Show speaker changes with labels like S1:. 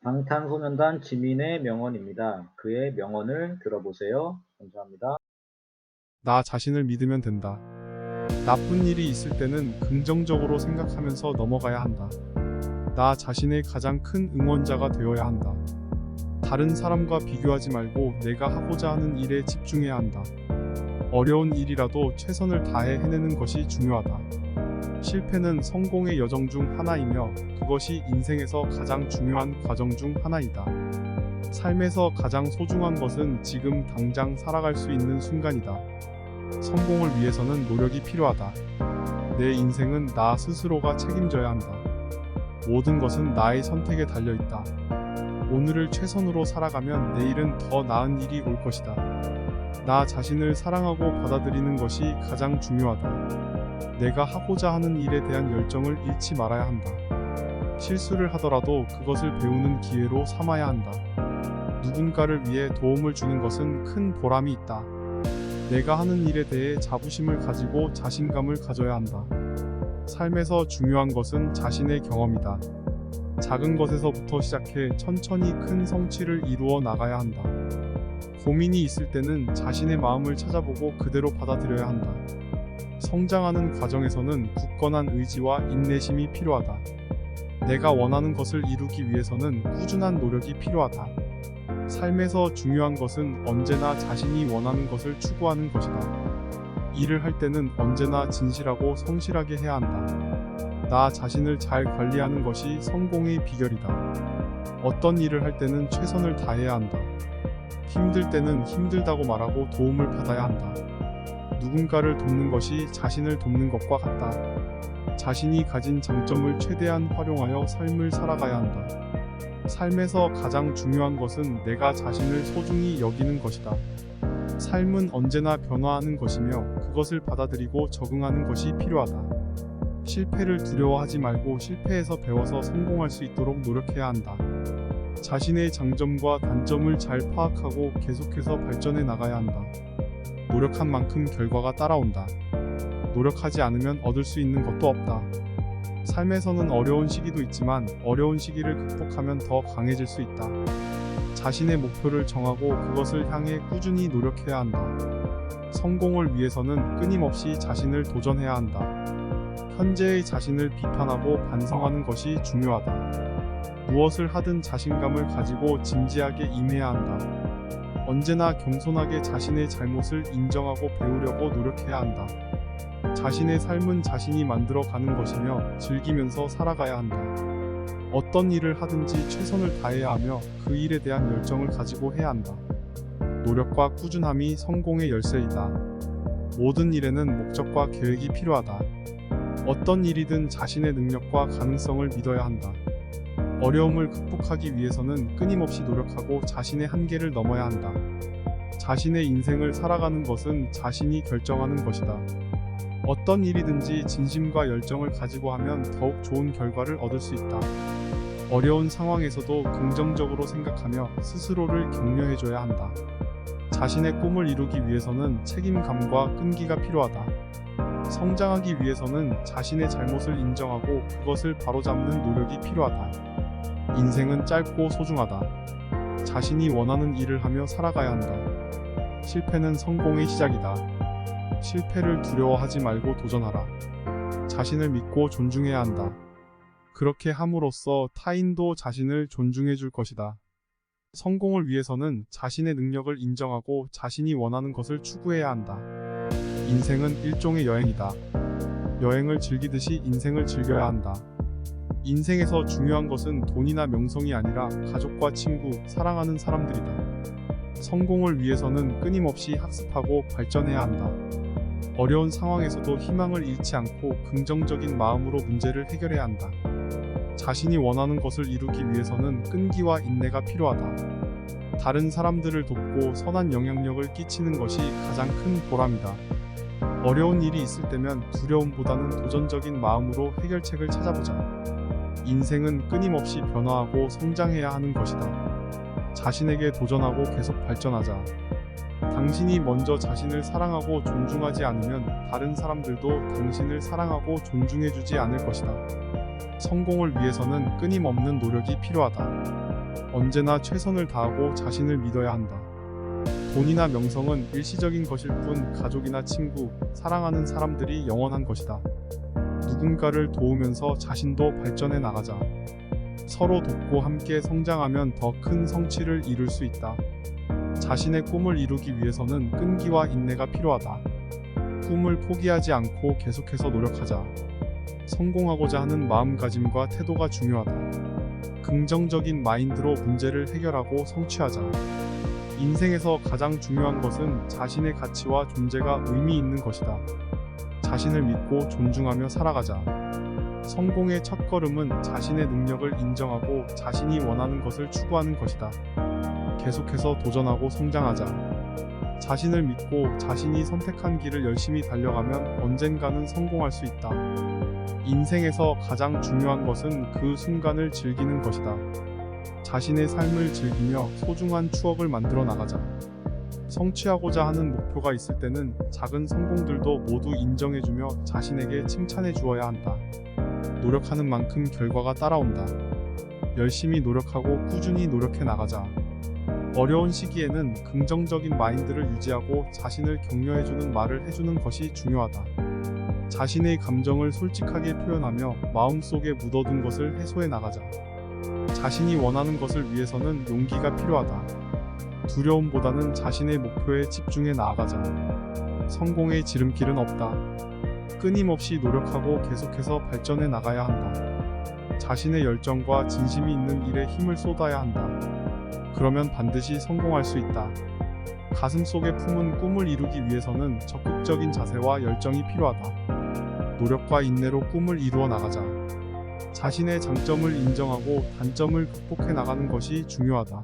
S1: 방탄소년단 지민의 명언입니다. 그의 명언을 들어보세요. 감사합니다.
S2: 나 자신을 믿으면 된다. 나쁜 일이 있을 때는 긍정적으로 생각하면서 넘어가야 한다. 나 자신의 가장 큰 응원자가 되어야 한다. 다른 사람과 비교하지 말고 내가 하고자 하는 일에 집중해야 한다. 어려운 일이라도 최선을 다해 해내는 것이 중요하다. 실패는 성공의 여정 중 하나이며 그것이 인생에서 가장 중요한 과정 중 하나이다. 삶에서 가장 소중한 것은 지금 당장 살아갈 수 있는 순간이다. 성공을 위해서는 노력이 필요하다. 내 인생은 나 스스로가 책임져야 한다. 모든 것은 나의 선택에 달려있다. 오늘을 최선으로 살아가면 내일은 더 나은 일이 올 것이다. 나 자신을 사랑하고 받아들이는 것이 가장 중요하다. 내가 하고자 하는 일에 대한 열정을 잃지 말아야 한다. 실수를 하더라도 그것을 배우는 기회로 삼아야 한다. 누군가를 위해 도움을 주는 것은 큰 보람이 있다. 내가 하는 일에 대해 자부심을 가지고 자신감을 가져야 한다. 삶에서 중요한 것은 자신의 경험이다. 작은 것에서부터 시작해 천천히 큰 성취를 이루어 나가야 한다. 고민이 있을 때는 자신의 마음을 찾아보고 그대로 받아들여야 한다. 성장하는 과정에서는 굳건한 의지와 인내심이 필요하다. 내가 원하는 것을 이루기 위해서는 꾸준한 노력이 필요하다. 삶에서 중요한 것은 언제나 자신이 원하는 것을 추구하는 것이다. 일을 할 때는 언제나 진실하고 성실하게 해야 한다. 나 자신을 잘 관리하는 것이 성공의 비결이다. 어떤 일을 할 때는 최선을 다해야 한다. 힘들 때는 힘들다고 말하고 도움을 받아야 한다. 누군가를 돕는 것이 자신을 돕는 것과 같다. 자신이 가진 장점을 최대한 활용하여 삶을 살아가야 한다. 삶에서 가장 중요한 것은 내가 자신을 소중히 여기는 것이다. 삶은 언제나 변화하는 것이며 그것을 받아들이고 적응하는 것이 필요하다. 실패를 두려워하지 말고 실패에서 배워서 성공할 수 있도록 노력해야 한다. 자신의 장점과 단점을 잘 파악하고 계속해서 발전해 나가야 한다. 노력한 만큼 결과가 따라온다. 노력하지 않으면 얻을 수 있는 것도 없다. 삶에서는 어려운 시기도 있지만 어려운 시기를 극복하면 더 강해질 수 있다. 자신의 목표를 정하고 그것을 향해 꾸준히 노력해야 한다. 성공을 위해서는 끊임없이 자신을 도전해야 한다. 현재의 자신을 비판하고 반성하는 것이 중요하다. 무엇을 하든 자신감을 가지고 진지하게 임해야 한다. 언제나 겸손하게 자신의 잘못을 인정하고 배우려고 노력해야 한다. 자신의 삶은 자신이 만들어가는 것이며 즐기면서 살아가야 한다. 어떤 일을 하든지 최선을 다해야 하며 그 일에 대한 열정을 가지고 해야 한다. 노력과 꾸준함이 성공의 열쇠이다. 모든 일에는 목적과 계획이 필요하다. 어떤 일이든 자신의 능력과 가능성을 믿어야 한다. 어려움을 극복하기 위해서는 끊임없이 노력하고 자신의 한계를 넘어야 한다. 자신의 인생을 살아가는 것은 자신이 결정하는 것이다. 어떤 일이든지 진심과 열정을 가지고 하면 더욱 좋은 결과를 얻을 수 있다. 어려운 상황에서도 긍정적으로 생각하며 스스로를 격려해줘야 한다. 자신의 꿈을 이루기 위해서는 책임감과 끈기가 필요하다. 성장하기 위해서는 자신의 잘못을 인정하고 그것을 바로잡는 노력이 필요하다. 인생은 짧고 소중하다. 자신이 원하는 일을 하며 살아가야 한다. 실패는 성공의 시작이다. 실패를 두려워하지 말고 도전하라. 자신을 믿고 존중해야 한다. 그렇게 함으로써 타인도 자신을 존중해 줄 것이다. 성공을 위해서는 자신의 능력을 인정하고 자신이 원하는 것을 추구해야 한다. 인생은 일종의 여행이다. 여행을 즐기듯이 인생을 즐겨야 한다. 인생에서 중요한 것은 돈이나 명성이 아니라 가족과 친구, 사랑하는 사람들이다. 성공을 위해서는 끊임없이 학습하고 발전해야 한다. 어려운 상황에서도 희망을 잃지 않고 긍정적인 마음으로 문제를 해결해야 한다. 자신이 원하는 것을 이루기 위해서는 끈기와 인내가 필요하다. 다른 사람들을 돕고 선한 영향력을 끼치는 것이 가장 큰 보람이다. 어려운 일이 있을 때면 두려움보다는 도전적인 마음으로 해결책을 찾아보자. 인생은 끊임없이 변화하고 성장해야 하는 것이다. 자신에게 도전하고 계속 발전하자. 당신이 먼저 자신을 사랑하고 존중하지 않으면 다른 사람들도 당신을 사랑하고 존중해주지 않을 것이다. 성공을 위해서는 끊임없는 노력이 필요하다. 언제나 최선을 다하고 자신을 믿어야 한다. 돈이나 명성은 일시적인 것일 뿐 가족이나 친구, 사랑하는 사람들이 영원한 것이다. 누군가를 도우면서 자신도 발전해 나가자. 서로 돕고 함께 성장하면 더 큰 성취를 이룰 수 있다. 자신의 꿈을 이루기 위해서는 끈기와 인내가 필요하다. 꿈을 포기하지 않고 계속해서 노력하자. 성공하고자 하는 마음가짐과 태도가 중요하다. 긍정적인 마인드로 문제를 해결하고 성취하자. 인생에서 가장 중요한 것은 자신의 가치와 존재가 의미 있는 것이다. 자신을 믿고 존중하며 살아가자. 성공의 첫걸음은 자신의 능력을 인정하고 자신이 원하는 것을 추구하는 것이다. 계속해서 도전하고 성장하자. 자신을 믿고 자신이 선택한 길을 열심히 달려가면 언젠가는 성공할 수 있다. 인생에서 가장 중요한 것은 그 순간을 즐기는 것이다. 자신의 삶을 즐기며 소중한 추억을 만들어 나가자. 성취하고자 하는 목표가 있을 때는 작은 성공들도 모두 인정해주며 자신에게 칭찬해 주어야 한다. 노력하는 만큼 결과가 따라온다. 열심히 노력하고 꾸준히 노력해 나가자. 어려운 시기에는 긍정적인 마인드를 유지하고 자신을 격려해주는 말을 해주는 것이 중요하다. 자신의 감정을 솔직하게 표현하며 마음속에 묻어둔 것을 해소해 나가자. 자신이 원하는 것을 위해서는 용기가 필요하다. 두려움보다는 자신의 목표에 집중해 나아가자. 성공의 지름길은 없다. 끊임없이 노력하고 계속해서 발전해 나가야 한다. 자신의 열정과 진심이 있는 일에 힘을 쏟아야 한다. 그러면 반드시 성공할 수 있다. 가슴속에 품은 꿈을 이루기 위해서는 적극적인 자세와 열정이 필요하다. 노력과 인내로 꿈을 이루어 나가자. 자신의 장점을 인정하고 단점을 극복해 나가는 것이 중요하다.